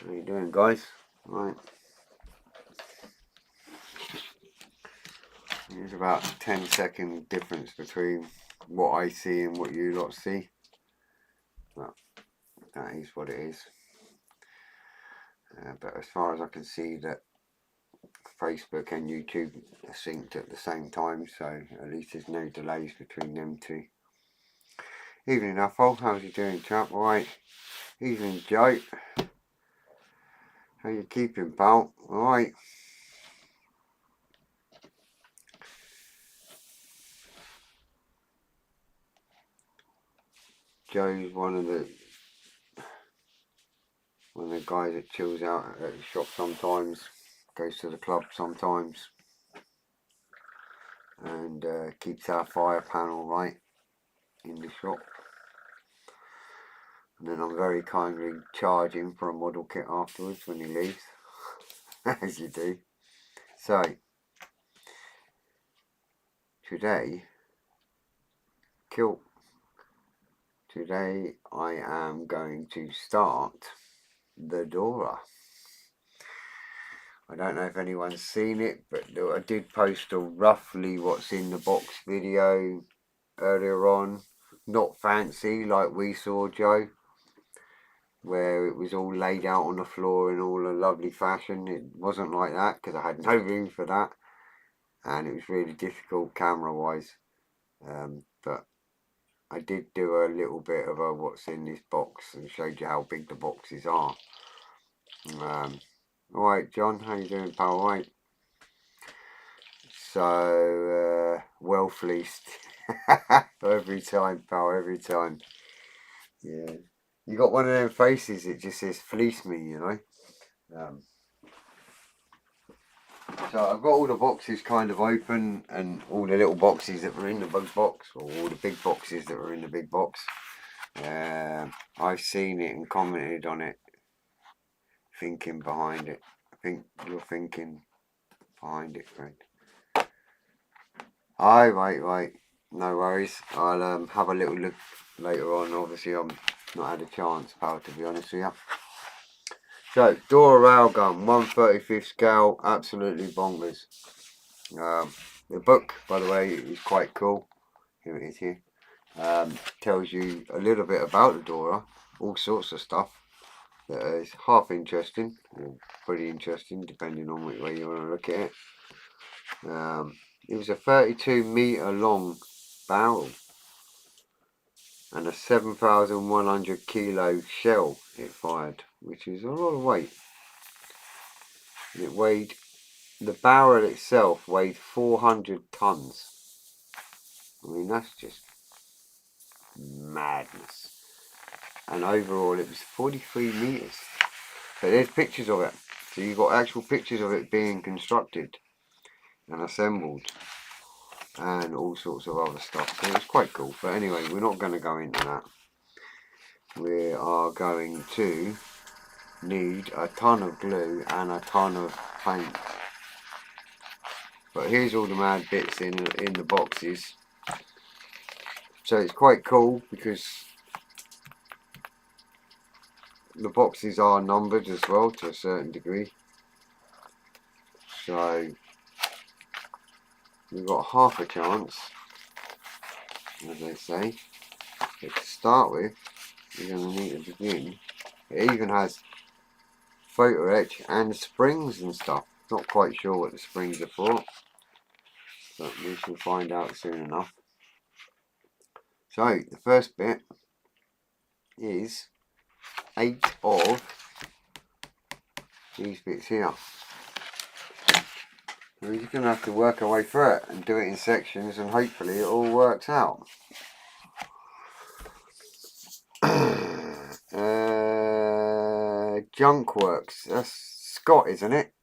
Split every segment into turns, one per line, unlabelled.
How you doing, guys? Right. There's about a 10-second difference between what I see and what you lot see. Well, that is what it is. But as far as I can see, that Facebook and YouTube are synced at the same time, so at least there's no delays between them two. Evening, Uffle. How's you doing, chap? Alright. Evening, Joe. How you keeping, pal? Alright. Joe's one of the guys that chills out at the shop sometimes, goes to the club sometimes, and keeps our fire panel right in the shop. And then I'm very kindly charge him for a model kit afterwards when he leaves, as you do. So, today I am going to start the Dora. I don't know if anyone's seen it, but I did post a roughly what's in the box video earlier on. Not fancy like we saw, Joe, where it was all laid out on the floor in all a lovely fashion. It wasn't like that because I had no room for that, and it was really difficult camera wise. But I did do a little bit of a what's in this box and showed you how big the boxes are. Alright, John, how you doing, pal? Alright. So, well fleeced. Every time, pal, every time. Yeah. You got one of them faces that just says fleece me, you know. So I've got all the boxes kind of open, and all the little boxes that were in the big box, or all the big boxes that were in the big box. I've seen it and commented on it, thinking behind it. I think you're thinking behind it, friend. Aye, right. No worries. I'll have a little look later on. Obviously, I'm not had a chance, pal, to be honest with you. So, Dora railgun, 1/35 scale, absolutely bonkers. The book, by the way, is quite cool. Here it is here. Tells you a little bit about the Dora, all sorts of stuff that is half interesting, or pretty interesting, depending on which way you want to look at it. It was a 32-metre long barrel and a 7,100 kilo shell it fired, which is a lot of weight. And the barrel itself weighed 400 tons. I mean, that's just madness. And overall it was 43 metres. But there's pictures of it. So you've got actual pictures of it being constructed and assembled and all sorts of other stuff. So it's quite cool. But anyway, we're not going to go into that. We are going to need a ton of glue and a ton of paint. But here's all the mad bits in the boxes. So it's quite cool because the boxes are numbered as well to a certain degree. So we've got half a chance, as they say. But to start with, you're going to need to begin. It even has photo etch and springs and stuff. Not quite sure what the springs are for, but we shall find out soon enough. So the first bit is 8 of these bits here. We're just going to have to work our way through it and do it in sections, and hopefully it all works out. Junk Works, that's Scott, isn't it?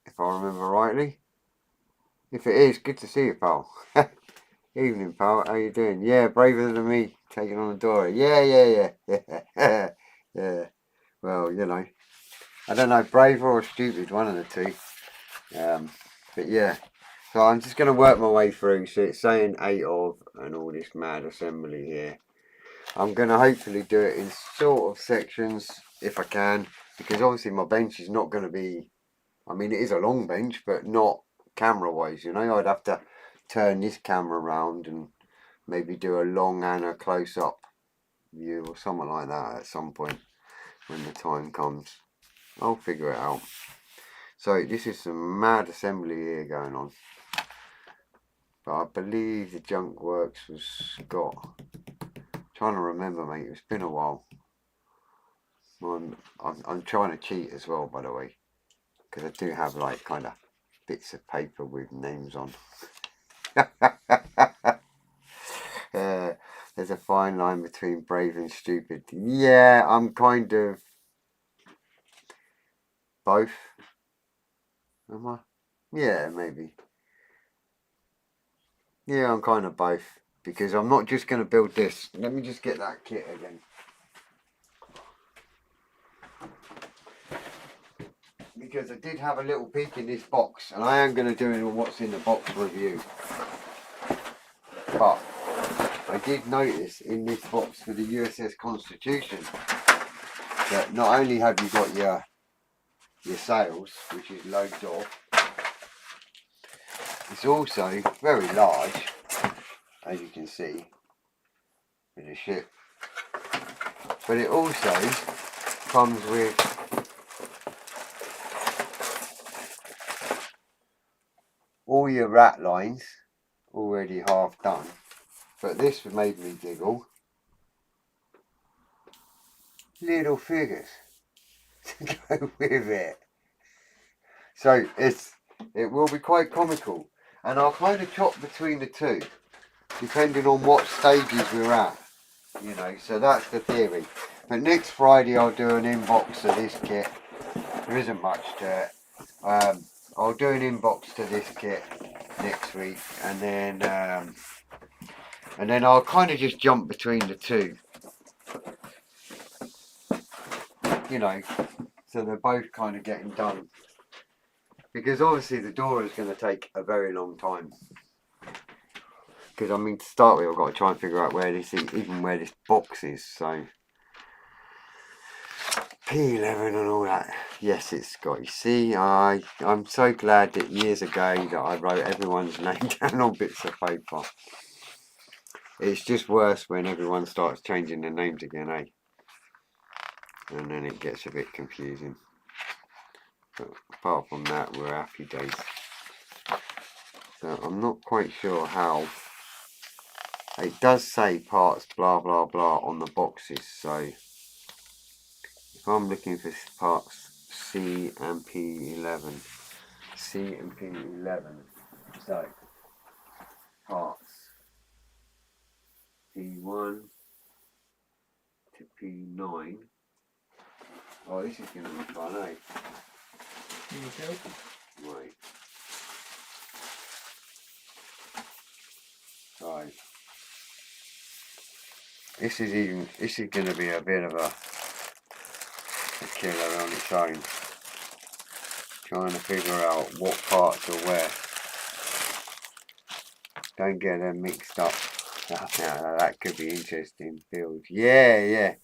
If I remember rightly. If it is, good to see you, pal. Evening, pal. How you doing? Yeah, braver than me, taking on the Dora. Yeah. Yeah. Well, you know, I don't know, brave or stupid, one of the two. But yeah, so I'm just going to work my way through. So it's saying 8 of and all this mad assembly here. I'm going to hopefully do it in sort of sections if I can. because obviously my bench is not going to be, I mean, it is a long bench, but not camera wise, you know. I'd have to turn this camera around and maybe do a long and a close up view or something like that at some point when the time comes. I'll figure it out. So this is some mad assembly here going on, but I believe the junk works was Scott. I'm trying to remember, mate, it's been a while. I'm trying to cheat as well, by the way, because I do have like kind of bits of paper with names on. There's a fine line between brave and stupid. Yeah, I'm kind of both. Am I? Yeah, maybe. Yeah, I'm kind of both. Because I'm not just going to build this. Let me just get that kit again. Because I did have a little peek in this box. And I am going to do a what's in the box review. But I did notice in this box for the USS Constitution that not only have you got your sails, which is loads of, it's also very large, as you can see, with the ship. But it also comes with all your rat lines already half done. But this made me giggle. Little figures to go with it. So it will be quite comical. And I'll kind of chop between the two, depending on what stages we're at. You know, so that's the theory. But next Friday I'll do an inbox of this kit. There isn't much to it. I'll do an inbox to this kit next week, and then I'll kind of just jump between the two. You know, so they're both kind of getting done. Because obviously the Dora is going to take a very long time. Because I mean, to start with, I've got to try and figure out where this is, even where this box is. So P11 and all that. Yes, it's Scott. You see, I'm so glad that years ago that I wrote everyone's name down on bits of paper. It's just worse when everyone starts changing their names again, eh? And then it gets a bit confusing. But apart from that, we're happy days. So I'm not quite sure how. It does say parts blah blah blah on the boxes, so if I'm looking for parts C and P11, C and P11, so parts P1 to P9. Oh, this is going to be fun, eh? Right. Right. This is going to be a bit of a killer on its own. Trying to figure out what parts are where. Don't get them mixed up. Now, that could be interesting build. Yeah.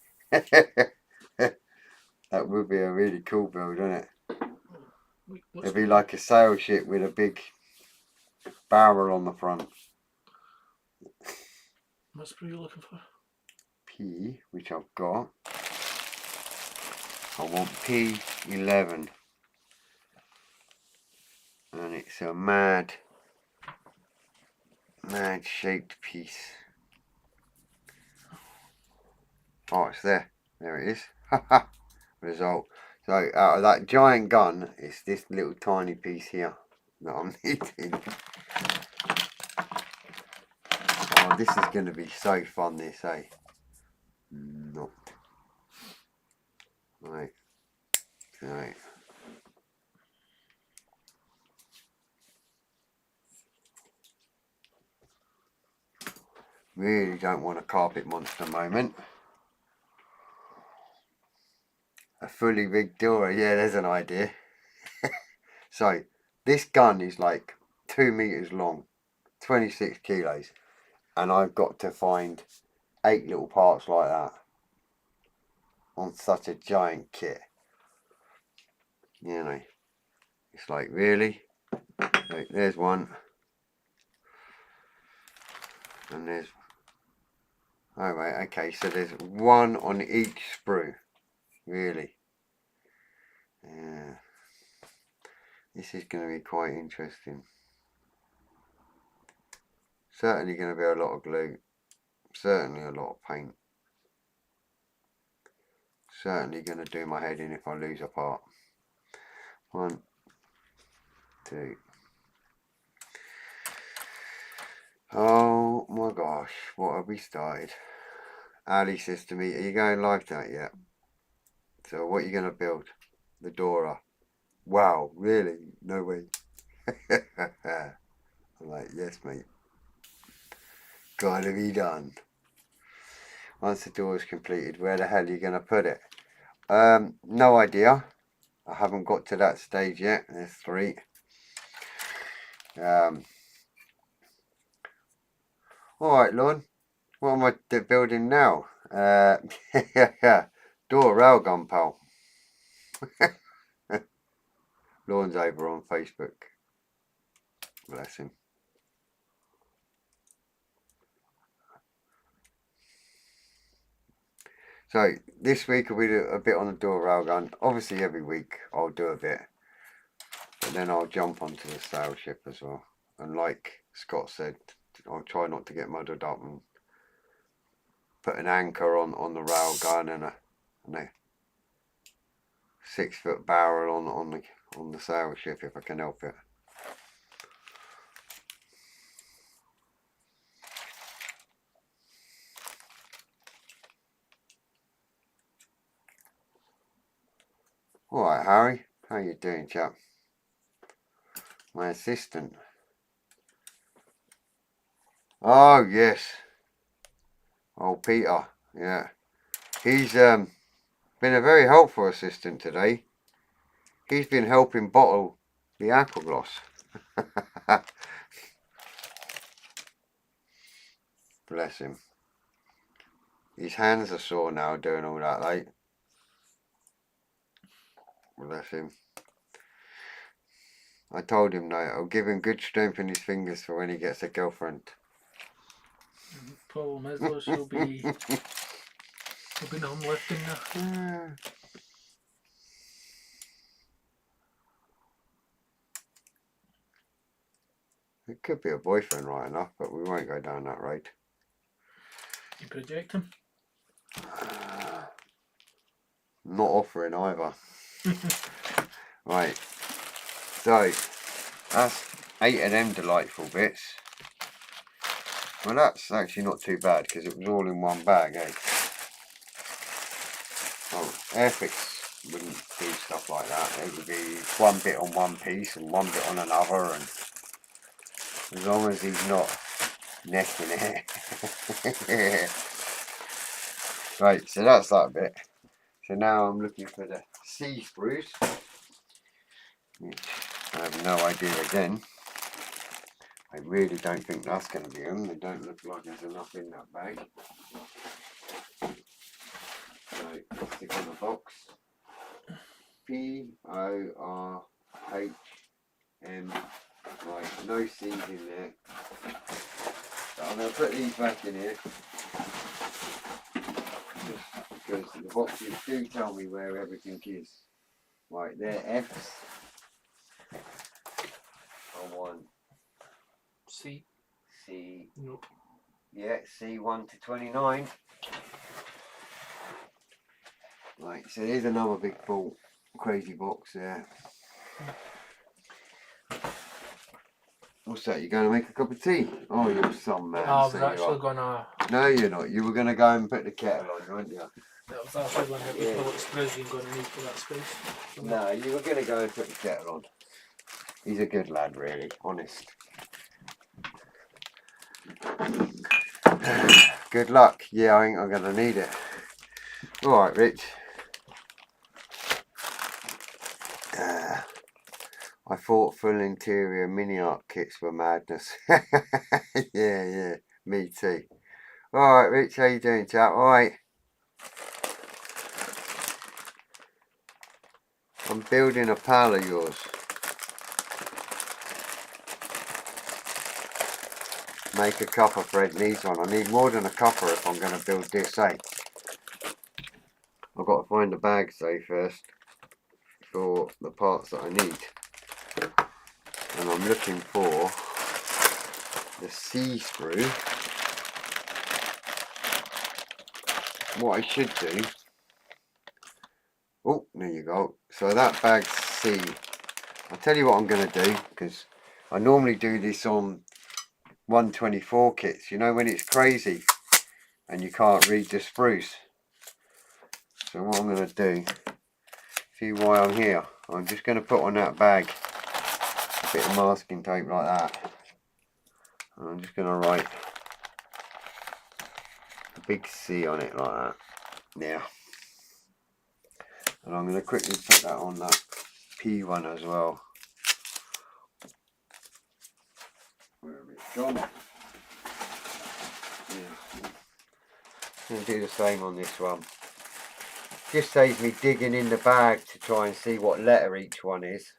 That would be a really cool build, wouldn't it? It'd be like a sail ship with a big barrel on the front.
What sprue are you looking for?
P, which I've got. I want P11. And it's a mad shaped piece. Oh, it's there. There it is. Haha. Result. So out of that giant gun, it's this little tiny piece here that I'm needing. Oh, this is going to be so fun, this, eh? Not. Right. Right. Really don't want a carpet monster moment. A fully rigged Dora, yeah, there's an idea. So, this gun is like 2 meters long, 26 kilos, and I've got to find 8 little parts like that on such a giant kit. You know, it's like, really? Like, there's one. And there's... Oh, right, okay, so there's one on each sprue. Really? Yeah. This is going to be quite interesting. Certainly going to be a lot of glue. Certainly a lot of paint. Certainly going to do my head in if I lose a part. 1, 2. Oh my gosh, what have we started? Ali says to me, are you going live tonight yet? So what are you going to build? The Dora. Wow, really? No way. I'm like, yes mate. Gotta be done. Once the door is completed, where the hell are you going to put it? No idea. I haven't got to that stage yet. There's 3. Alright, Lorne. What am I building now? Door railgun, pal. Lorne's over on Facebook. Bless him. So this week I'll be a bit on the door railgun. Obviously every week I'll do a bit. But then I'll jump onto the sail ship as well. And like Scott said, I'll try not to get muddled up and put an anchor on the railgun and a 6-foot barrel on the sail ship if I can help it. Alright Harry, how you doing chap? My assistant. Oh yes. Oh Peter, yeah. He's been a very helpful assistant today. He's been helping bottle the aqua gloss. Bless him. His hands are sore now doing all that, like. Bless him. I told him no, I'll give him good strength in his fingers for when he gets a girlfriend.
Problem is though, she'll be non-lifting now.
It could be a boyfriend right enough, but we won't go down that road.
You project him?
Not offering either. Right, so that's 8 of them delightful bits. Well, that's actually not too bad because it was all in one bag, eh? Oh, Airfix wouldn't do stuff like that. It would be one bit on one piece and one bit on another, and as long as he's not necking it. Right, so that's that bit. So now I'm looking for the C sprues, which I have no idea again. I really don't think that's going to be them. They don't look like there's enough in that bag. So, stick on the box. Porhm. Right, no C's in there. So I'm going to put these back in here. Just because the boxes do tell me where everything is. Right, they're F's. I want
C. Nope.
Yeah, C1 to 29. Right, so here's another big full crazy box there. What's that? You going to make a cup of tea? Oh, you're some man.
I was actually gonna.
No, you're not. You were going to go and put the kettle on, weren't you?
That was actually gonna get the what sprues you're gonna need for that space.
No, you were going to go and put the kettle on. He's a good lad, really, honest. Good luck. Yeah, I think I'm going to need it. Alright, Rich. I thought full interior mini art kits were madness. Yeah, me too. Alright, Rich, how you doing, chap? Alright. I'm building a pal of yours. Make a copper thread needs one. I need more than a copper if I'm going to build this, eh? I've got to find the bags though first for the parts that I need. And I'm looking for the C screw. What I should do, oh, there you go. So that bag's C. I'll tell you what I'm going to do, because I normally do this on 124 kits, you know, when it's crazy and you can't read the spruce. So what I'm going to do, see why I'm here, I'm just going to put on that bag a bit of masking tape like that. And I'm just going to write a big C on it like that. Now, and I'm going to quickly put that on that P one as well. Where have it gone? Yeah. I'm going to do the same on this one. Just saves me digging in the bag to try and see what letter each one is.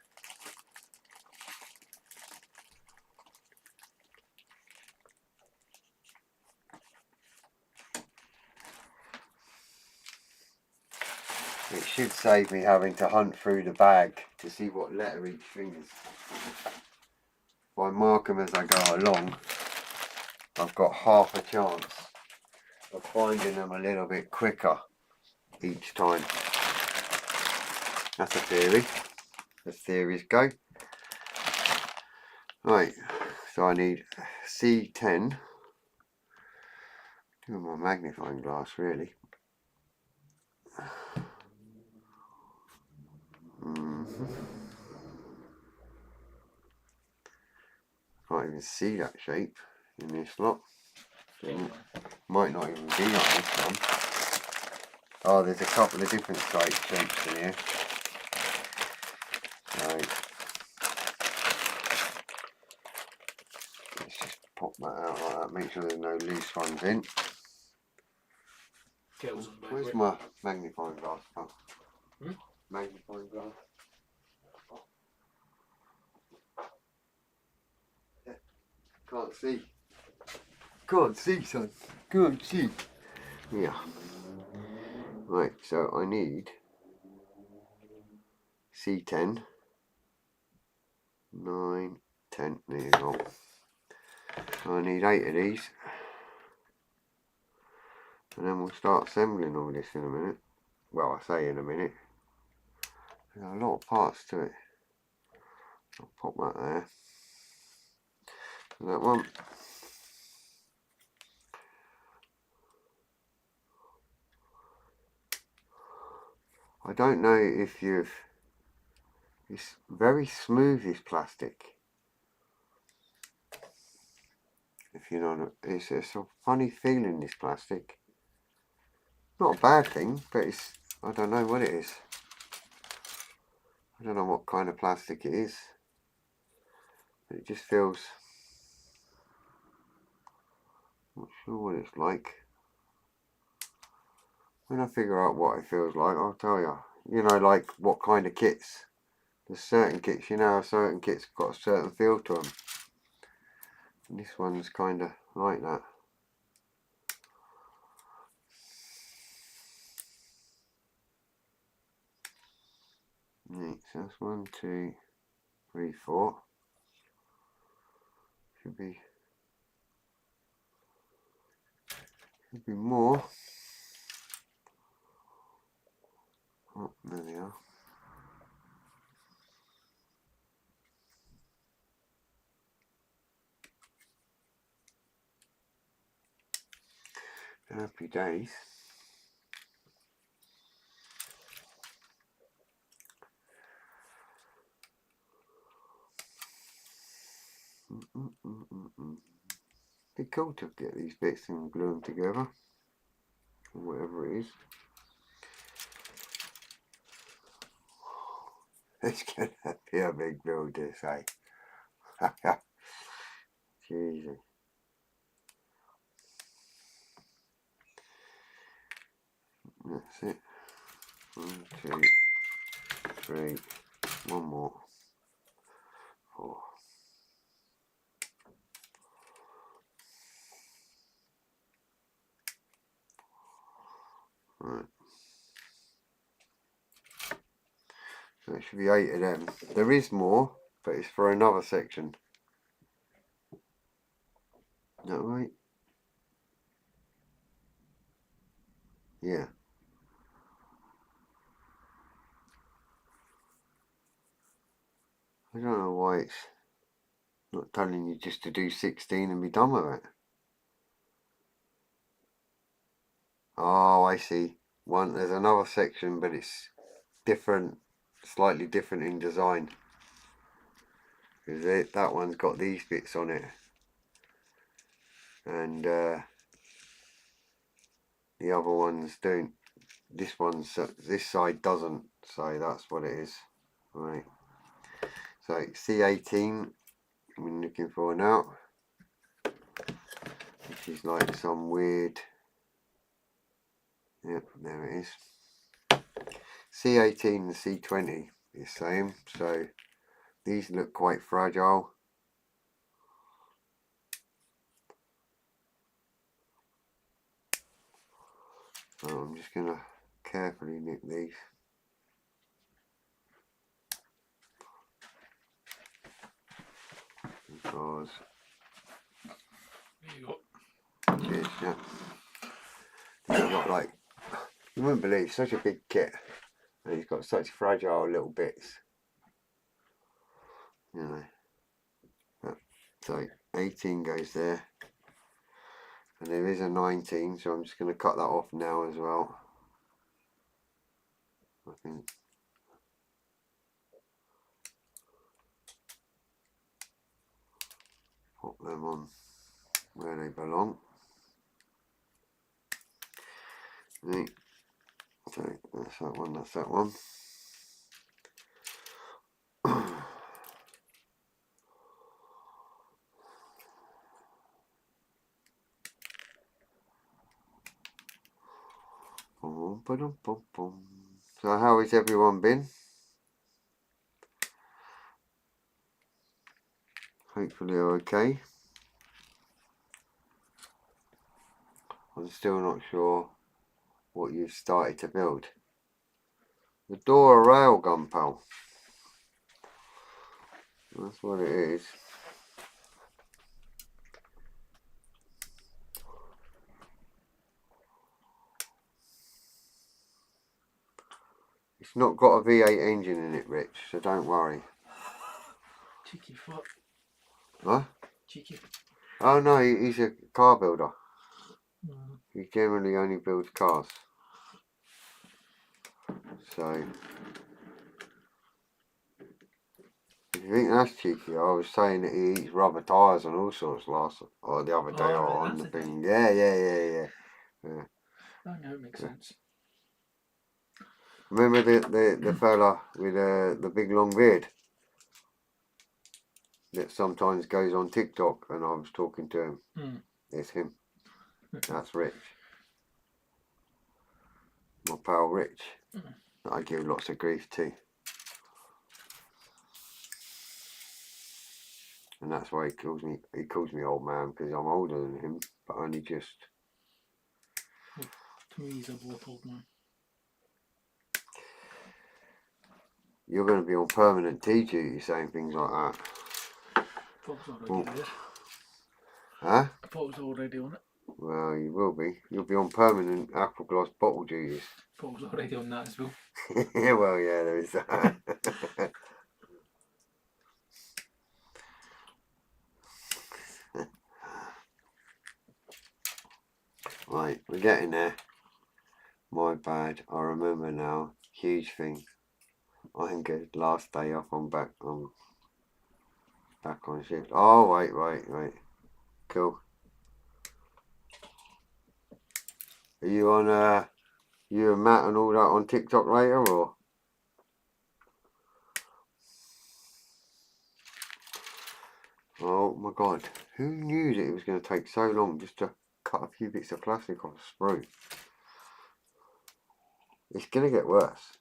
It should save me having to hunt through the bag to see what letter each thing is. If I mark them as I go along, I've got half a chance of finding them a little bit quicker each time. That's a theory, as theories go. Right, so I need C10. Do my magnifying glass really. Can't even see that shape in this lot. Might not even be on this one. Oh, there's a couple of different shapes in here. Right. Let's just pop that out like that, make sure there's no loose ones in. Where's my magnifying glass? Oh. Magnifying glass. Can't see. Can't see, son. Can't see. Yeah. Right, so I need C10. 9, 10. There you go. So I need 8 of these. And then we'll start assembling all this in a minute. Well, I say in a minute. There's a lot of parts to it. I'll pop that there. And that one. I don't know if you've... It's very smooth, this plastic. If you know, it's a funny feeling, this plastic. Not a bad thing, but it's... I don't know what it is. I don't know what kind of plastic it is. But it just feels... Not sure what it's like. When I figure out what it feels like, I'll tell you. You know, like what kind of kits. There's certain kits, you know how certain kits got a certain feel to them. And this one's kind of like that. Right, so that's 1, 2, 3, 4. Should be more. Oh, there they are. Happy days. Be cool to get these bits and glue them together, or whatever it is. It's gonna be a big build, this, eh? Jeez. That's it. 1, 2, 3, one more, 4. Right. So it should be 8 of them. There is more, but it's for another section. Is that right? Yeah. I don't know why it's not telling you just to do 16 and be done with it. Oh, I see. There's another section, but it's different, slightly different in design. Because that one's got these bits on it. And the other ones don't. This side doesn't, so that's what it is. Right. So C18 I'm looking for now, which is like some weird. Yep, there it is. C18 and C20 is the same, so these look quite fragile. So I'm just gonna carefully nip these. Because
There you go.
yeah, he's got like, you wouldn't believe, such a big kit, and he's got such fragile little bits. You know. So 18 goes there, and there is a 19, so I'm just going to cut that off now as well. I think. Pop them on where they belong. Right. So that's that one, that's that one. So how has everyone been? Hopefully okay. I'm still not sure what you've started to build. The Dora railgun, pal. That's what it is. It's not got a V8 engine in it, Rich, so don't worry.
Cheeky foot.
Huh?
Cheeky.
Oh no, he's a car builder.
Mm.
He generally only builds cars. So, if you think that's cheeky, I was saying that he eats rubber tyres and all sorts the other day on the thing. Yeah.
That now makes sense.
Remember the fella with the big long beard that sometimes goes on TikTok, and I was talking to him.
Mm.
It's him. That's Rich. My pal Rich. That I give lots of grief to. And that's why he calls me old man, because I'm older than him, but only just.
Well, to me, he's a both old man.
You're going to be on permanent tea duty saying things like that.
Bob's already there.
Huh?
Bob's already on it.
Well, you will be. You'll be on permanent aqua glass bottle duties.
Bob's already on that as well.
Well, yeah, there is that. Right, we're getting there. My bad. I remember now. Huge thing. I'm good. Last day off. I'm back on shift. Oh, wait. Cool. Are you on you and Matt and all that on TikTok later, or? Oh my god. Who knew that it was going to take so long just to cut a few bits of plastic off a sprue? It's going to get worse.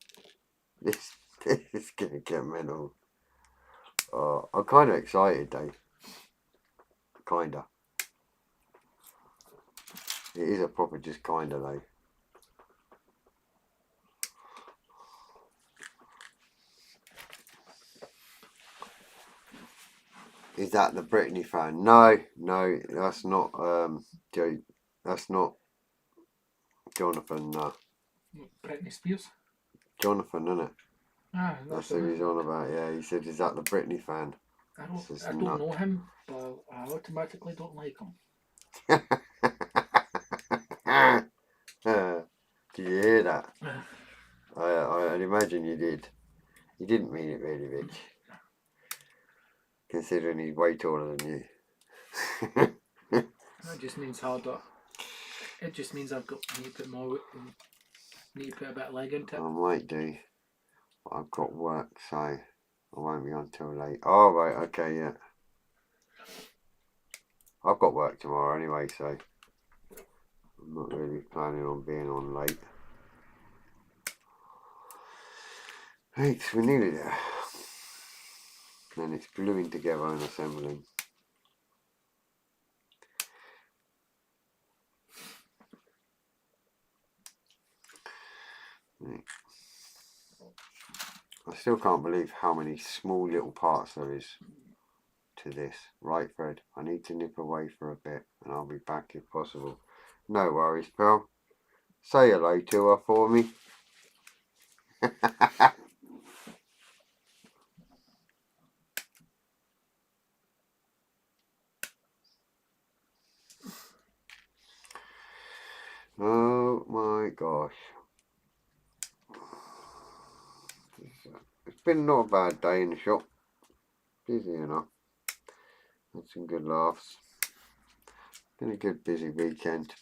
It's gonna get mental. I'm kind of excited though. Kinda. It is a proper just kinda though. Is that the Britney fan? No, that's not Joe. That's not Jonathan.
Britney Spears.
Jonathan, isn't it?
Ah,
That's
that's
who
it.
he's on about. Yeah, he said, "Is that the Britney fan?"
I don't know him, but I automatically don't like him.
Did you hear that? I'd imagine you did. You didn't mean it really, Vic. Considering he's way taller than you.
That just means harder. It just means I've got need to put more, need to put a bit of leg into it.
I might do. I've got work, so I won't be on till late. Oh, right, okay, yeah. I've got work tomorrow anyway, so I'm not really planning on being on late. Right, we're nearly there. And it's gluing together and assembling. Right. I still can't believe how many small little parts there is to this. Right, Fred, I need to nip away for a bit and I'll be back if possible. No worries, pal. Say hello to her for me. Oh my gosh. It's been not a bad day in the shop. Busy enough. Had some good laughs. Been a good busy weekend.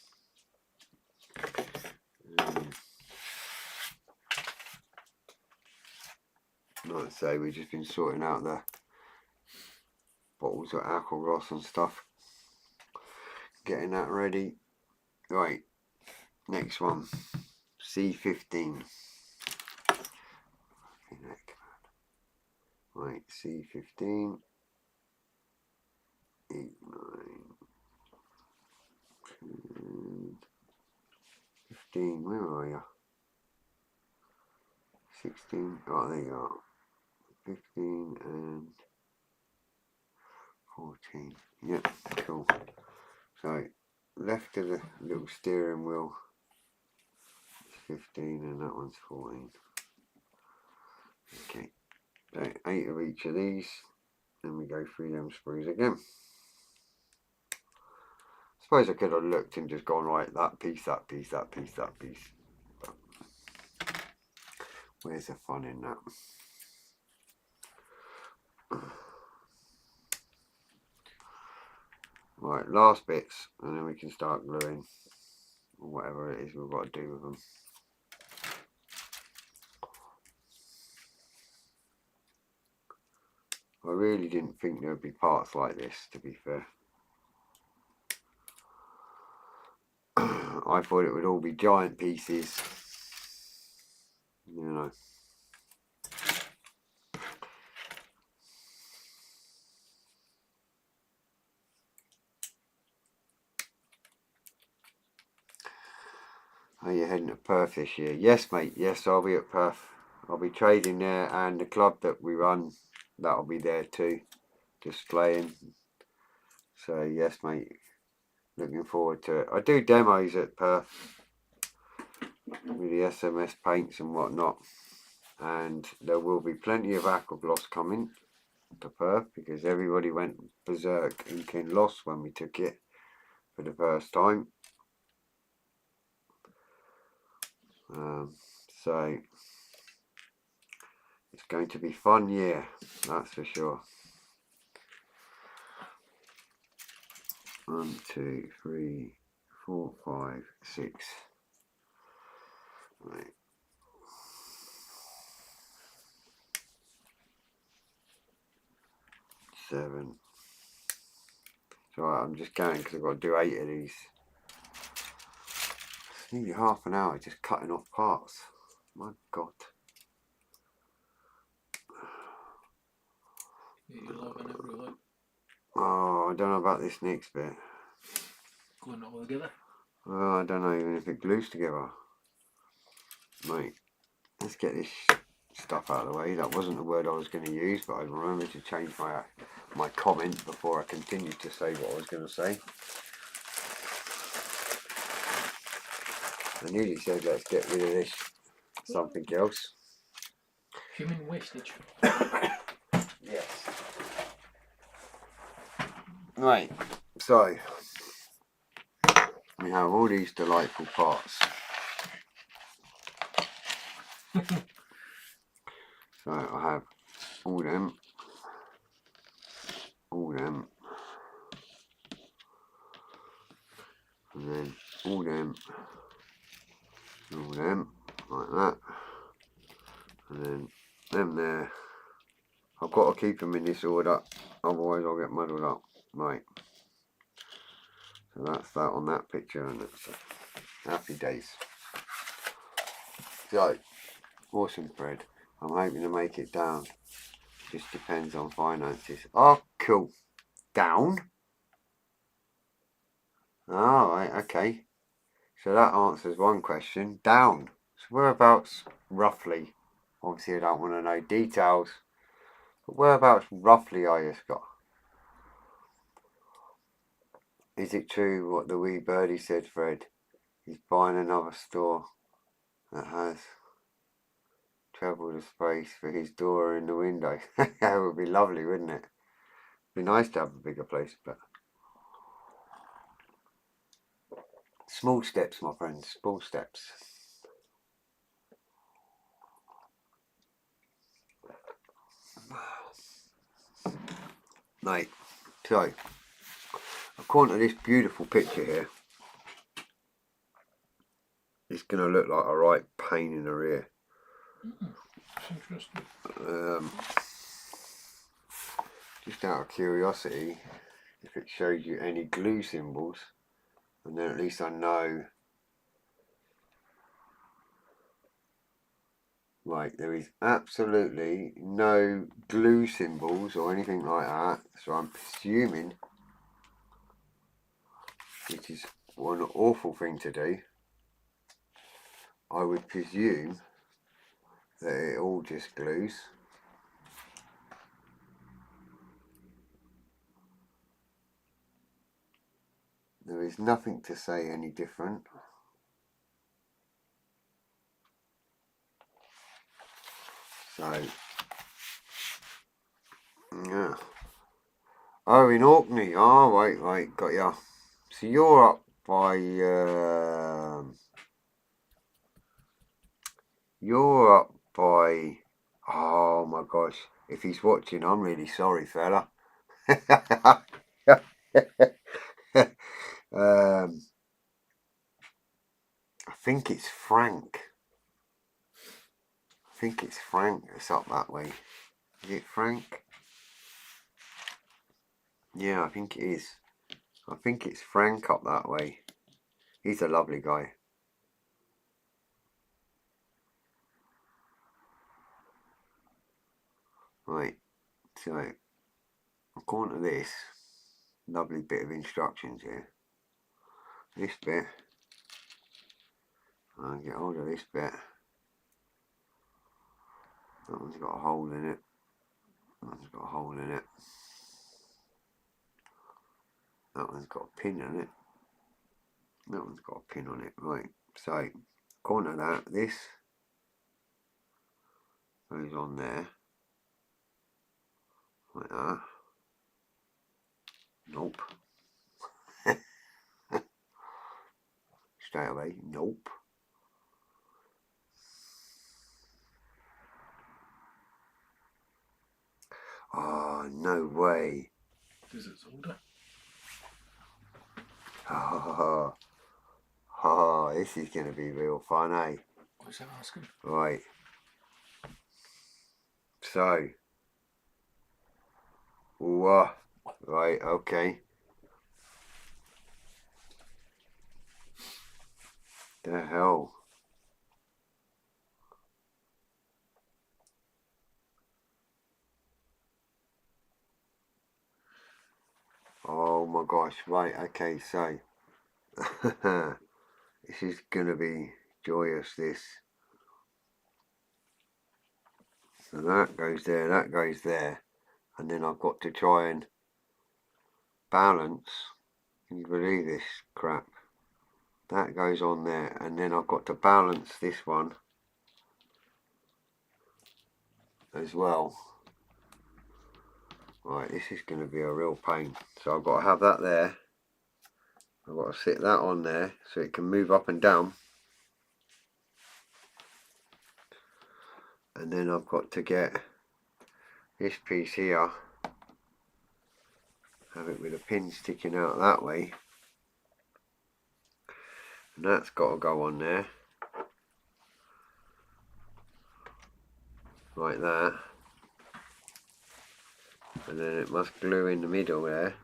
Like I say, we've just been sorting out the bottles of Aquagloss and stuff. Getting that ready. Right, next one. C15. Right, C15. 8, 9, 10, 15. Where are you? 16. Oh, there you are. 15 and 14. Yep, cool. So, left of the little steering wheel is 15 and that one's 14. Okay, so 8 of each of these, then we go through them sprues again. Suppose I could have looked and just gone, right, that piece, that piece, that piece, that piece. But where's the fun in that? Right, last bits, and then we can start gluing, or whatever it is we've got to do with them. I really didn't think there would be parts like this, to be fair. I thought it would all be giant pieces, you know. Are you heading to Perth this year? Yes, mate. Yes, I'll be at Perth. I'll be trading there, and the club that we run, that'll be there too, displaying. So yes, mate. Looking forward to it. I do demos at Perth with the SMS paints and whatnot, and there will be plenty of Aquagloss coming to Perth because everybody went berserk in Kinloss when we took it for the first time. So it's going to be fun year, that's for sure. 1, 2, 3, 4, 5, 6. Right. 7. So I'm just going because I've got to do 8 of these. It's nearly half an hour just cutting off parts. My God. don't know about this next bit.
Going all together.
Well, I don't know even if it glues together. Right, let's get this stuff out of the way. That wasn't the word I was going to use, but I remembered to change my comment before I continued to say what I was going to say. I nearly said let's get rid of this something else.
Human wastage.
Yes. Right, so we have all these delightful parts. So I have all them, and then all them, like that, and then them there. I've got to keep them in this order, otherwise I'll get muddled up. Right, so that's that on that picture, and that's happy days. So, awesome thread. I'm hoping to make it down. Just depends on finances. Oh, cool. Down? Oh, right, okay. So that answers one question. Down. So whereabouts, roughly, obviously I don't want to know details, but whereabouts roughly are you, Scott? Is it true what the wee birdie said, Fred? He's buying another store that has treble the space for his door in the window. That would be lovely, wouldn't it? Be nice to have a bigger place, but small steps, my friends, small steps. Right, so according to this beautiful picture here, it's going to look like a right pain in the rear.
That's interesting.
Just out of curiosity, if it shows you any glue symbols, and then at least I know. Right, there is absolutely no glue symbols or anything like that, so I'm presuming, which is one awful thing to do, I would presume that it all just glues. There is nothing to say any different. So, yeah. Oh, in Orkney. Oh, right, got ya. So you're up by, oh my gosh. If he's watching, I'm really sorry, fella. I think it's Frank. That's up that way. Is it Frank? Yeah, I think it is. I think it's Frank up that way. He's a lovely guy. Right, so according to this lovely bit of instructions here, this bit, I'll get hold of this bit. That one's got a hole in it. That one's got a hole in it. That one's got a pin in it. That one's got a pin on it. Right, so according to that, this goes on there. Like that. Nope. Straight away, nope. Oh, no way.
Does it solder?
Oh, this is going to be real fun, eh?
What's that asking?
Right. So. Whoa. Right, okay. The hell? Oh Oh my gosh, right, okay, so this is gonna be joyous, this. So that goes there, and then I've got to try and balance. Can you believe this crap? That goes on there, and then I've got to balance this one as well. Right, this is going to be a real pain. So I've got to have that there. I've got to sit that on there so it can move up and down. And then I've got to get this piece here, have it with a pin sticking out that way. And that's got to go on there. Like that. And then it must glue in the middle there.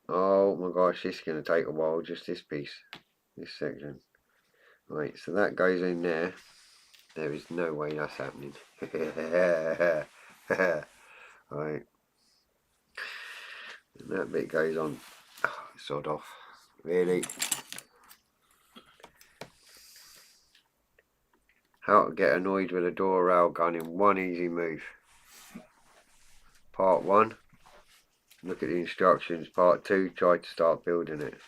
Oh my gosh, this is going to take a while, just this piece, this section. Right, so that goes in there. There is no way that's happening. Right. And that bit goes on. Oh, sod off. Really? How to get annoyed with a Dora railgun in one easy move. Part 1. Look at the instructions. Part 2. Try to start building it.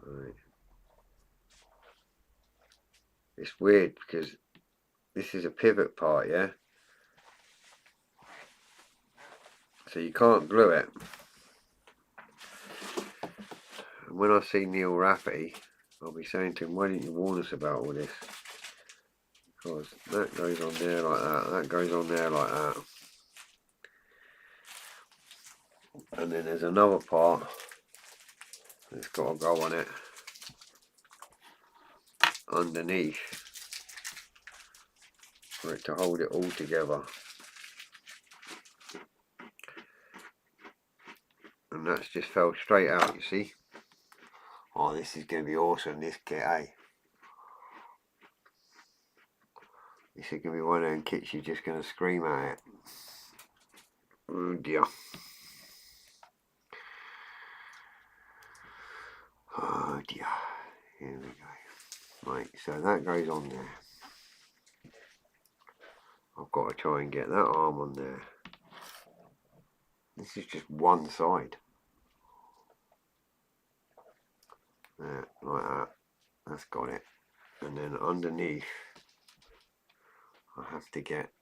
Right. It's weird because this is a pivot part, yeah? So you can't glue it. And when I see Neil Rappy, I'll be saying to him, why didn't you warn us about all this? Because that goes on there like that, that goes on there like that. And then there's another part that's got to go on it underneath for it to hold it all together. And that's just fell straight out, you see. Oh, this is going to be awesome, this kit, eh? This is going to be one of them kits you're just going to scream at it. Oh dear. Oh dear. Here we go. Right, so that goes on there. I've got to try and get that arm on there. This is just one side. There, like that. That's got it. And then underneath, I have to get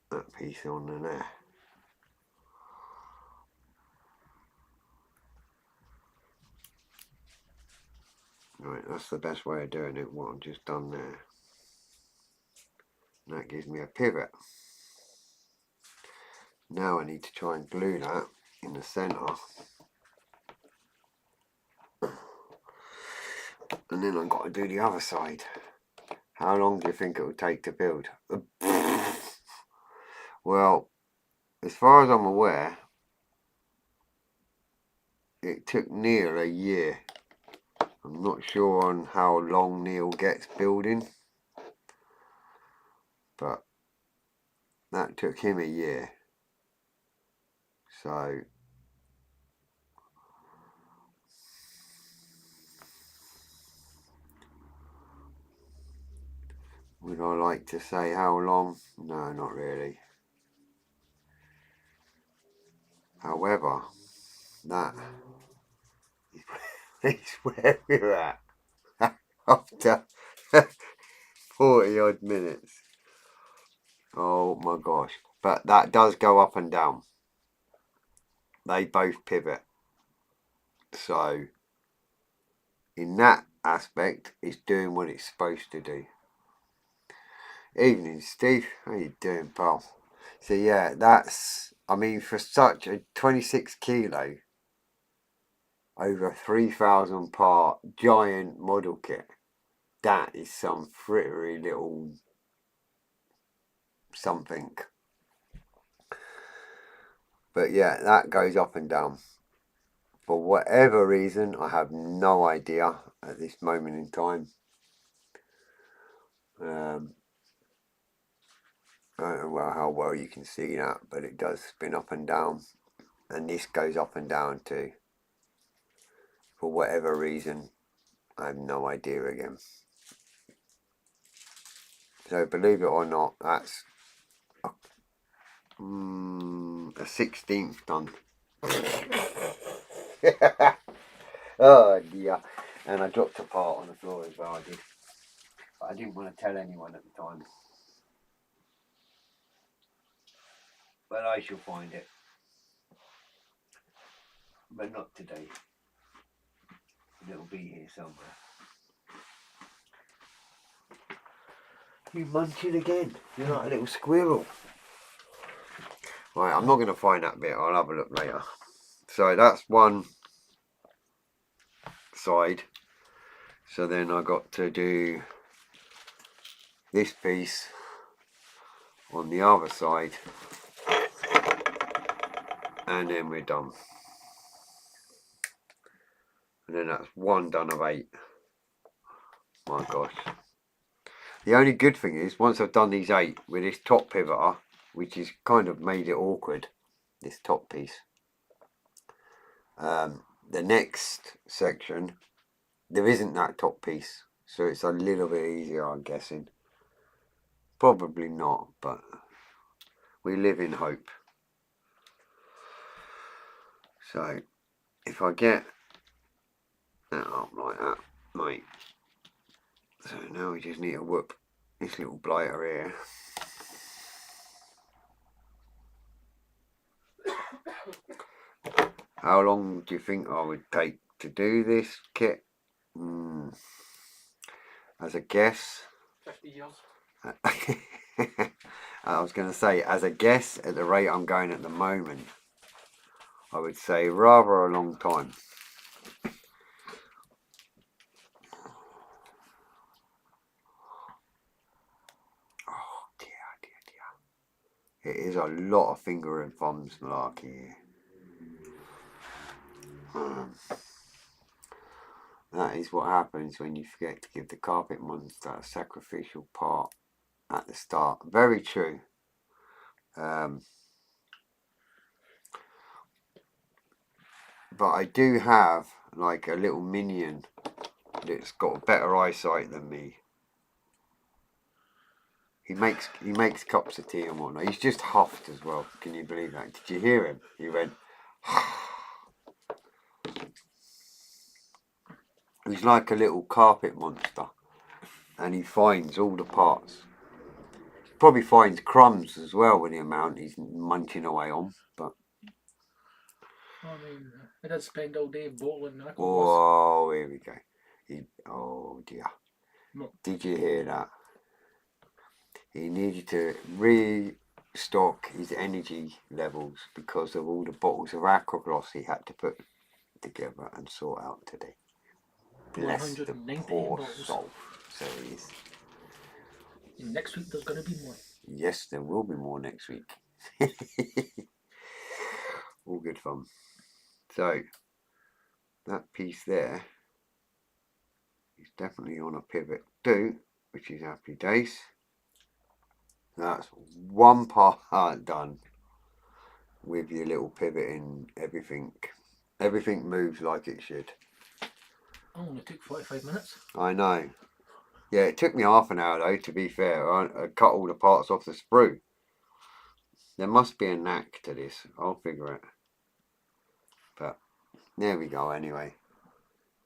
that piece on there. Right, that's the best way of doing it, what I've just done there. And that gives me a pivot. Now I need to try and glue that in the centre. And then I've got to do the other side. How long do you think it will take to build? Well, as far as I'm aware, it took Neil a year. I'm not sure on how long Neil gets building, but that took him a year. So would I like to say how long? No, not really. However, that is where we're at after 40 odd minutes. Oh my gosh. But that does go up and down. They both pivot. So in that aspect, it's doing what it's supposed to do. Evening, Steve. How you doing, pal? So yeah, that's, I mean, for such a 26 kilo, over 3,000 part giant model kit, that is some frittery little something. But yeah, that goes up and down. For whatever reason, I have no idea at this moment in time. I don't know how well you can see that, but it does spin up and down, and this goes up and down too. For whatever reason, I have no idea again. So believe it or not, that's a 16th done. Oh dear. And I dropped a part on the floor as well, I did. But I didn't want to tell anyone at the time. But I shall find it. But not today. It'll be here somewhere. You munching again? You're like a little squirrel. Right, I'm not going to find that bit. I'll have a look later. So that's one side. So then I got to do this piece on the other side. And then we're done. And then that's 1 done of 8. My gosh. The only good thing is, once I've done these 8 with this top pivoter, which has kind of made it awkward, this top piece. The next section, there isn't that top piece, so it's a little bit easier, I'm guessing. Probably not, but we live in hope. So, if I get that up like that, mate. So now we just need to whoop this little blighter here. How long do you think I would take to do this kit? As a guess,
50 years.
I was going to say, as a guess, at the rate I'm going at the moment, I would say rather a long time. Oh dear, dear, dear. It is a lot of finger and thumbs malarkey here. That is what happens when you forget to give the carpet monster a sacrificial part at the start. Very true. But I do have like a little minion that's got better eyesight than me. He makes cups of tea and whatnot. He's just huffed as well. Can you believe that? Did you hear him? He went. He's like a little carpet monster, and he finds all the parts. Probably finds crumbs as well with the amount he's munching away on. But
I mean, I did spend all day bottling knuckles.
oh, here we go. Oh dear.
No.
Did you hear that? He needed to restock his energy levels because of all the bottles of aquagloss he had to put together and sort out today. Bless the
190
poor
bottles.
soul. So he is.
Next week there's going to be more.
Yes, there will be more next week. All good fun. So that piece there is definitely on a pivot 2, which is happy days. That's one part done with your little pivot in everything. Everything moves like it should.
Oh, only took 45 minutes.
I know. Yeah, it took me half an hour though, to be fair. I cut all the parts off the sprue. There must be a knack to this. I'll figure it. But there we go anyway.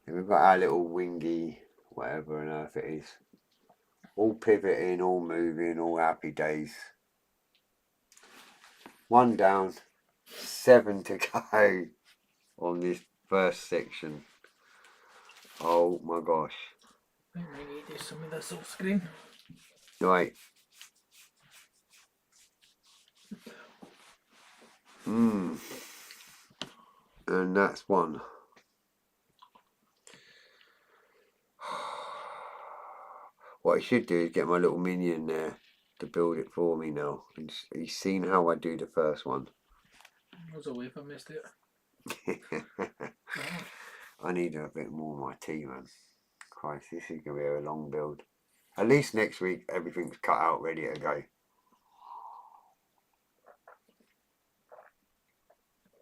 And we've got our little wingy, whatever on earth it is. All pivoting, all moving, all happy days. 1 down, 7 to go on this first section. Oh my gosh.
I might need to do some of this off screen.
Right. And that's 1. What I should do is get my little minion there to build it for me now. And he's seen how I do the first one.
I was away if I missed it.
I need a bit more of my tea, man. Christ, this is going to be a long build. At least next week everything's cut out, ready to go.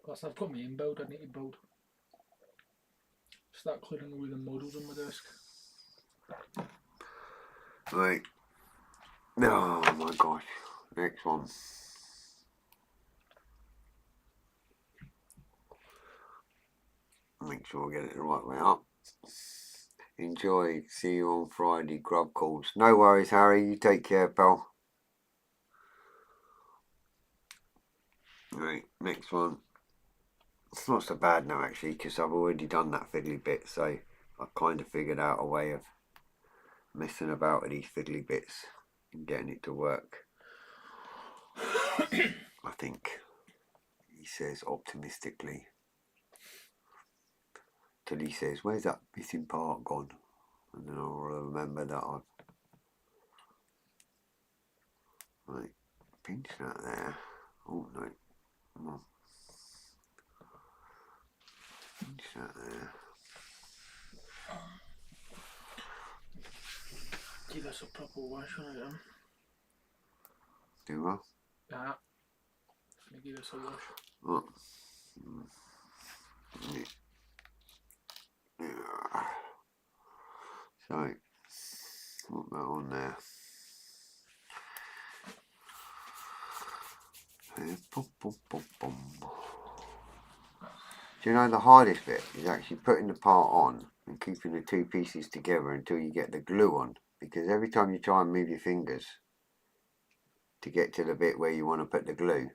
Plus, I've got my inbuild. I need to build. Start clearing away the models on my desk.
Right. Oh my gosh. Next one. Make sure I get it the right way up. Enjoy. See you on Friday. Grub calls. No worries, Harry. You take care, pal. Right. Next one. It's not so bad now, actually, because I've already done that fiddly bit. So I kind of figured out a way of messing about with these fiddly bits and getting it to work. I think. He says optimistically. Till he says, where's that missing part gone? And then I'll remember that I've right, pinch that there. Oh no, come on. Pinch that there.
Give us a proper wash on it,
Do I?
Nah. Let me give us a wash.
Oh. Yeah. So, put that on there. Boom, boom, boom, boom. Do you know the hardest bit is actually putting the part on and keeping the two pieces together until you get the glue on? Because every time you try and move your fingers to get to the bit where you want to put the glue,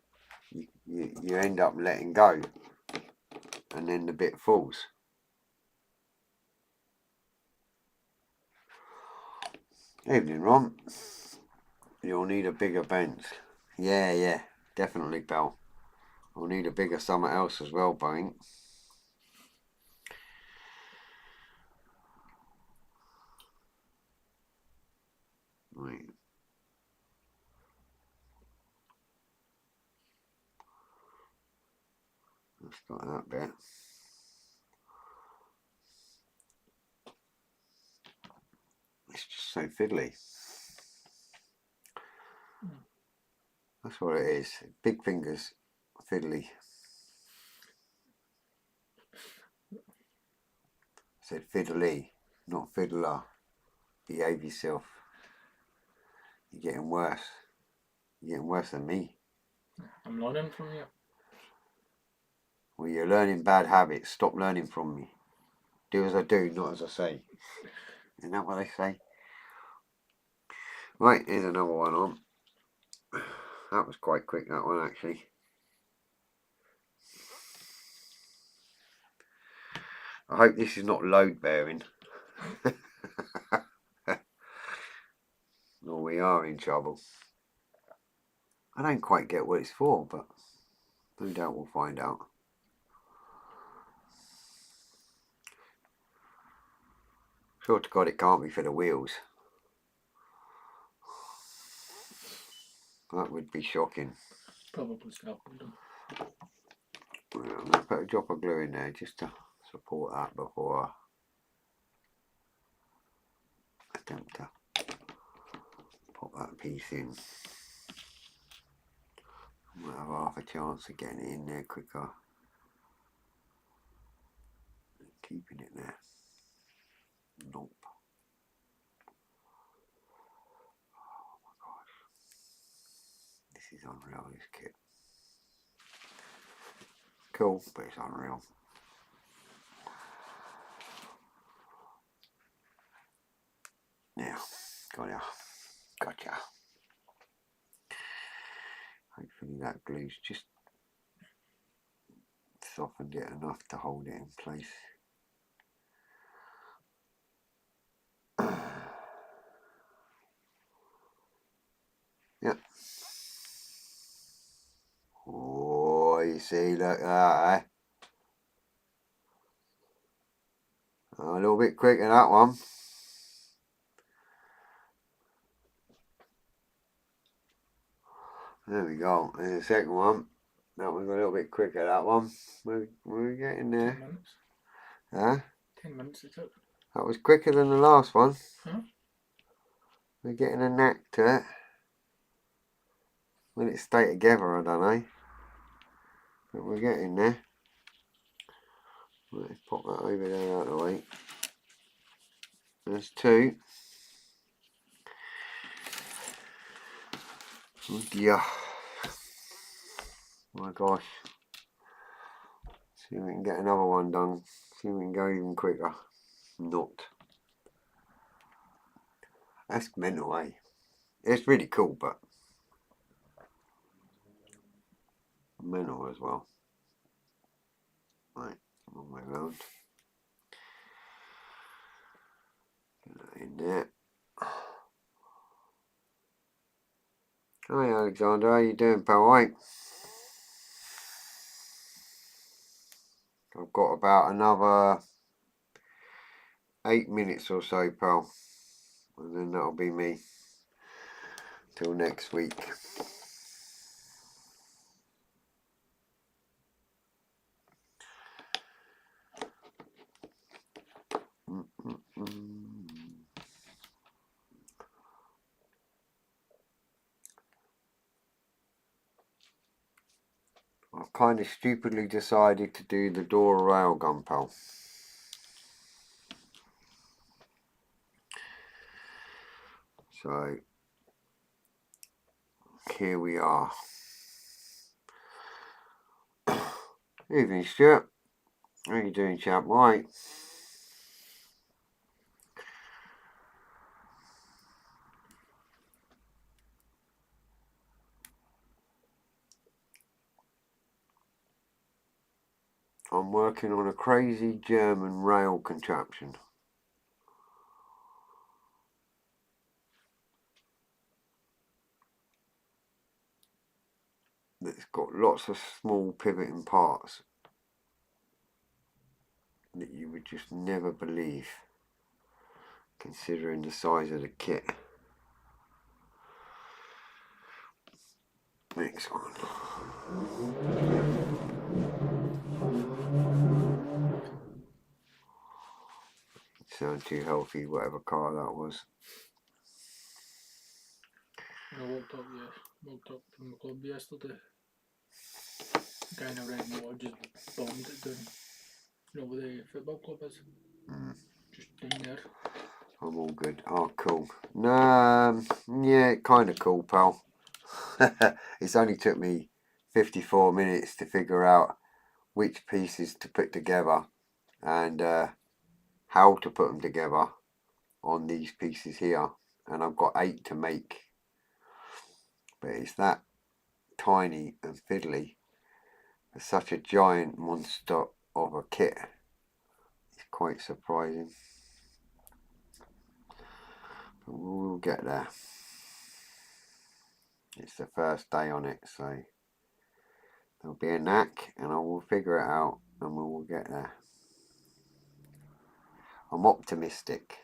you end up letting go and then the bit falls. Evening, Ron. You'll need a bigger bench. Yeah, definitely, pal. I'll need a bigger something else as well, Bane. Right. Let's start that bit. It's just so fiddly. That's what it is. Big fingers, fiddly. I said fiddly, not fiddler. Behave yourself. You're getting worse. You're getting worse than me.
I'm learning from you.
Well, you're learning bad habits. Stop learning from me. Do as I do, not as I say. Isn't that what they say? Right, here's another one on. That was quite quick, that one, actually. I hope this is not load bearing. Or we are in trouble. I don't quite get what it's for, but no doubt we'll find out. Sure to God it can't be for the wheels. That would be shocking.
Probably scalpeled them.
Well, I'm going to put a drop of glue in there just to support that before I attempt to pop that piece in. I might have half a chance of getting it in there quicker. Keeping it there. Nope. Oh my gosh. This is unreal, this kit. Cool, but it's unreal. Yeah, got ya. Gotcha. Hopefully that glue's just softened it enough to hold it in place. Yep. Oh, you see, look at that, eh? A little bit quicker that one. There we go. There's the second one. That one's a little bit quicker, that one. We're getting there.
10 minutes.
Huh?
10 minutes it took.
That was quicker than the last one.
Huh?
We're getting a knack to it. When it stay together, I don't know. But we're getting there. Let's pop that over there out of the way. There's two. Oh dear. My gosh. See if we can get another one done. See if we can go even quicker. Not. That's mental, eh? It's really cool, but mental as well. Right, wrong way round. Get that in there. Hi Alexander, how you doing, pal? Right. I've got about another 8 minutes or so, pal. And then that'll be me. Till next week. I've kind of stupidly decided to do the Dora railgun, pal. So here we are. Evening, Stuart. How you doing, chap? Right. I'm working on a crazy German rail contraption. That's got lots of small pivoting parts that you would just never believe, considering the size of the kit. Next one. Sound too healthy, whatever car that was.
I walked up from the club yesterday. Guy in a red motor just bombed it down. You know where the football club is? Just down there.
I'm all good. Oh, cool. Yeah, kind of cool, pal. It's only took me 54 minutes to figure out which pieces to put together and how to put them together on these pieces here. And I've got 8 to make. But it's that tiny and fiddly. It's such a giant monster of a kit. It's quite surprising. But we'll get there. It's the first day on it, so there'll be a knack and I will figure it out and we will get there. I'm optimistic.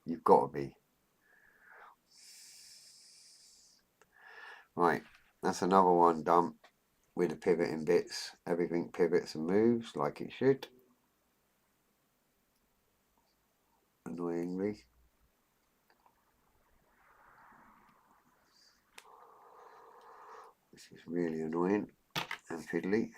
You've got to be. Right, that's another one done with the pivoting bits. Everything pivots and moves like it should. Annoyingly. This is really annoying and fiddly.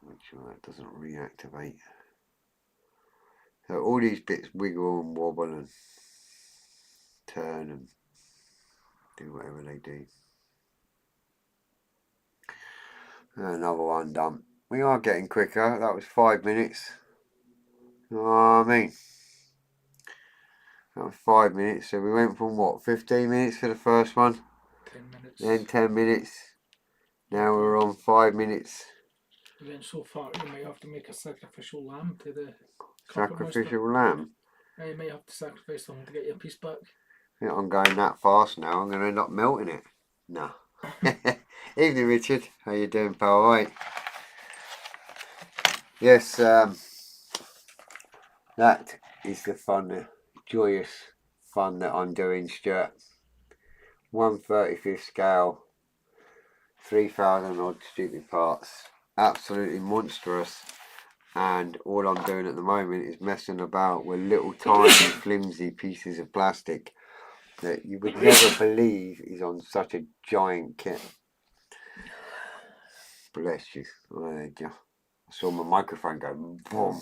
Make sure that doesn't reactivate. So all these bits wiggle and wobble and turn and do whatever they do. Another one done. We are getting quicker. That was 5 minutes. You know what I mean? That was 5 minutes. So we went from what, 15 minutes for the first one?
10 minutes.
Then 10 minutes. Now we're on 5 minutes.
We went so far you might have to make a sacrificial lamb to the
Sacrificial lamb?
Yeah, you might have to sacrifice them to get your piece back.
I think I'm going that fast now. I'm going to end up melting it. No. Evening, Richard. How you doing, pal? All right. Yes, that is the fun, joyous fun that I'm doing, Stuart. 1/35 scale, 3,000 odd stupid parts. Absolutely monstrous. And all I'm doing at the moment is messing about with little tiny flimsy pieces of plastic that you would never believe is on such a giant kit. Bless you. I saw my microphone go boom.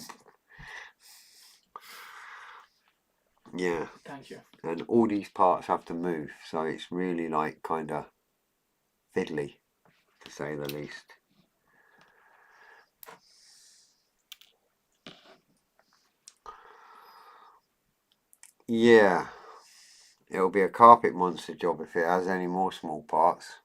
Yeah.
Thank you.
And all these parts have to move, so it's really like kind of fiddly, to say the least. Yeah, it'll be a carpet monster job if it has any more small parts.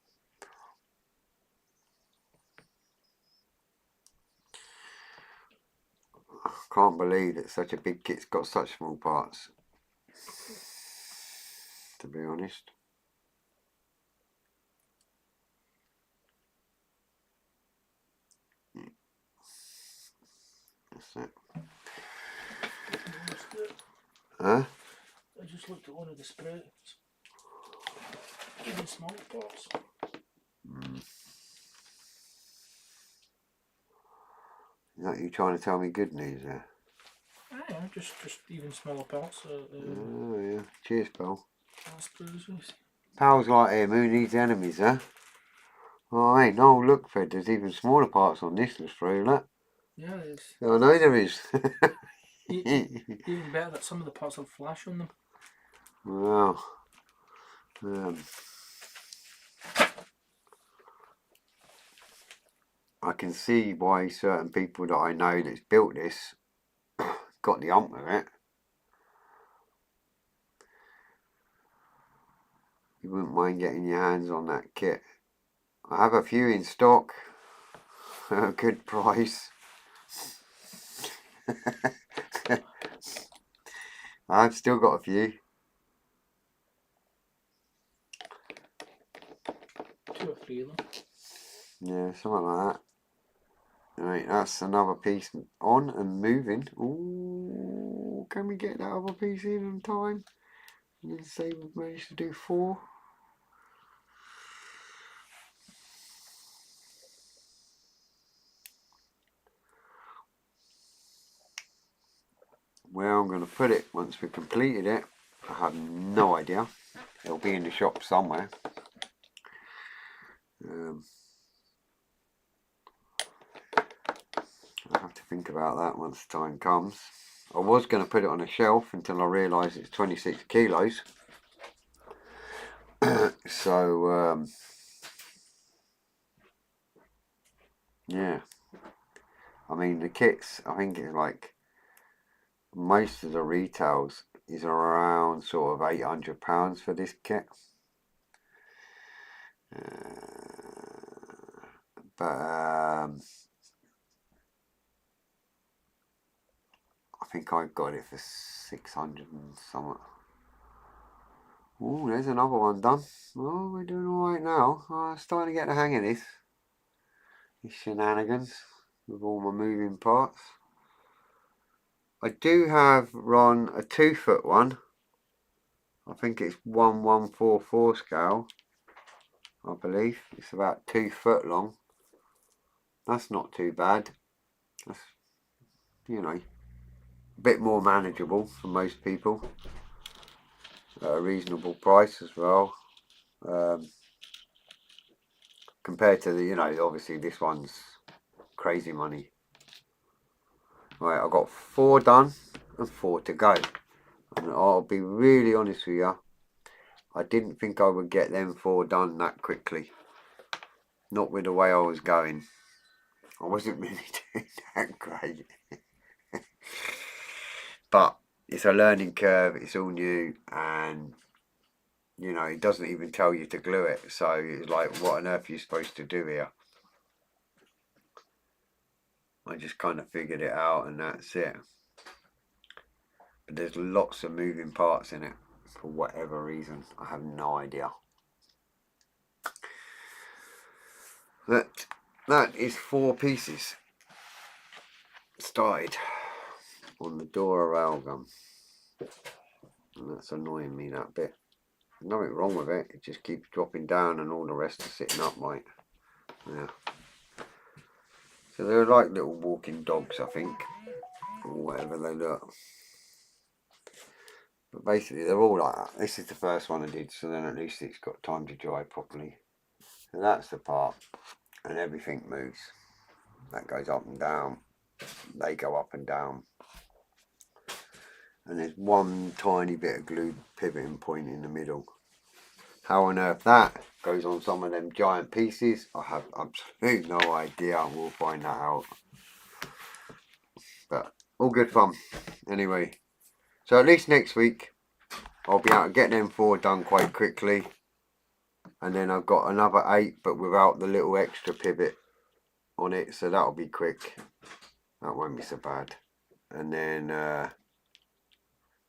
I can't believe that such a big kit's got such small parts, to be honest. That's it. Huh?
I just looked at one of the spreads. Even small parts.
Is that you trying to tell me good news there?
Yeah, just even smaller parts.
Oh yeah. Cheers, pal.
Spreads.
Pals like him, who needs enemies, huh? Oh, hey, no, look, Fred, there's even smaller parts on this, let's throw that.
Yeah, it's
I know there is.
even better that some of the parts have flash on them.
Wow. I can see why certain people that I know that's built this got the hump with it. You wouldn't mind getting your hands on that kit. I have a few in stock. A good price. I've still got a few.
2 or 3 of them.
Yeah, something like that. Right, that's another piece on and moving. Ooh, can we get that other piece in time? And then say we've managed to do 4. Where I'm going to put it once we've completed it, I have no idea. It'll be in the shop somewhere. I'll have to think about that once the time comes. I was going to put it on a shelf until I realised it's 26 kilos. So, yeah. I mean, the kits, I think it's like most of the retails is around sort of £800 for this kit. But I think I got it for 600 and something. Oh, there's another one done. Oh, we're doing alright now. I'm starting to get the hang of this. These shenanigans with all my moving parts. I do have, Ron, a 2-foot one. I think it's 1144 scale. I believe it's about 2 foot long. That's not too bad. That's, you know, a bit more manageable for most people at a reasonable price as well. Compared to the, you know, obviously this one's crazy money. Right, I've got 4 done and 4 to go. And I'll be really honest with you, I didn't think I would get them 4 done that quickly. Not with the way I was going. I wasn't really doing that great. But it's a learning curve, it's all new, and you know, it doesn't even tell you to glue it. So it's like, what on earth are you supposed to do here? I just kind of figured it out and that's it. But there's lots of moving parts in it for whatever reason. I have no idea. That is 4 pieces started on the Dora railgun. And that's annoying me, that bit. nothing wrong with it. It just keeps dropping down and all the rest are sitting upright. Yeah. So they're like little walking dogs, I think, or whatever they look. But basically they're all like that. This is the first one I did, so then at least it's got time to dry properly. So that's the part, and everything moves. That goes up and down. They go up and down. And there's one tiny bit of glued pivoting point in the middle. How on earth that goes on some of them giant pieces, I have absolutely no idea. We'll find that out. But all good fun. Anyway, so at least next week I'll be able to get them 4 done quite quickly. And then I've got another 8, but without the little extra pivot on it. So that'll be quick. That won't be so bad. And then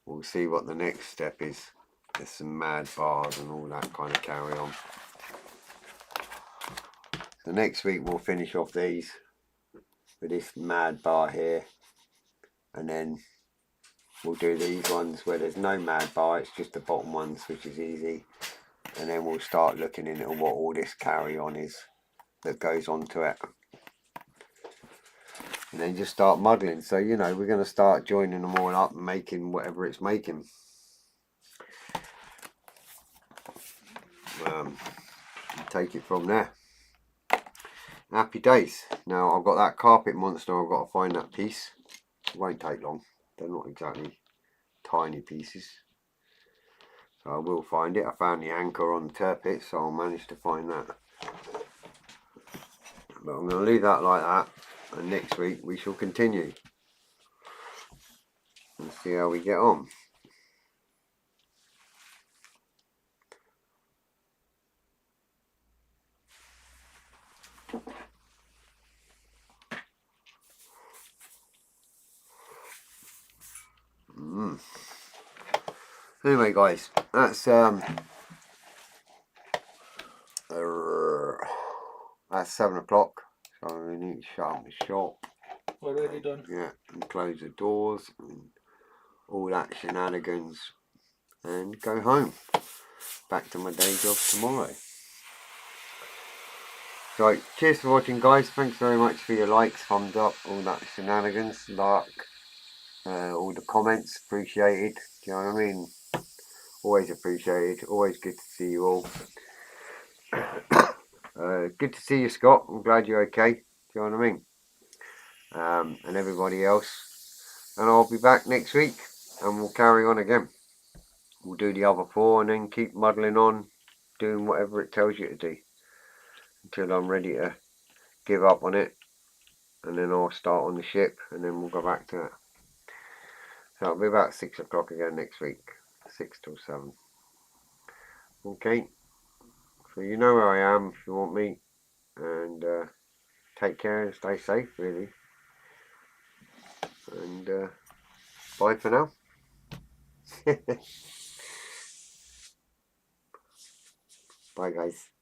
we'll see what the next step is. There's some mad bars and all that kind of carry on. So next week we'll finish off these with this mad bar here, and then we'll do these ones where there's no mad bar, it's just the bottom ones, which is easy. And then we'll start looking into what all this carry on is that goes onto it, and then just start muddling. So you know, we're going to start joining them all up and making whatever it's making. Take it from there. Happy days. Now I've got that carpet monster, I've got to find that piece. It won't take long. They're not exactly tiny pieces. So I will find it. I found the anchor on the turpit, so I'll manage to find that. But I'm going to leave that like that, and next week we shall continue and see how we get on. Anyway guys, that's 7 o'clock, so we need to shut up the shop.
Already done.
Yeah, and close the doors and all that shenanigans, and go home. Back to my day job tomorrow. So cheers for watching guys, thanks very much for your likes, thumbs up, all that shenanigans, like, all the comments, appreciated. Do you know what I mean? Always appreciated, always good to see you all. Good to see you, Scott. I'm glad you're okay. Do you know what I mean? And everybody else. And I'll be back next week and we'll carry on again. We'll do the other 4 and then keep muddling on, doing whatever it tells you to do until I'm ready to give up on it. And then I'll start on the ship and then we'll go back to it. So it'll be about 6 o'clock again next week. 6 till 7. Okay. So you know where I am if you want me. And take care and stay safe, really. And bye for now. Bye guys.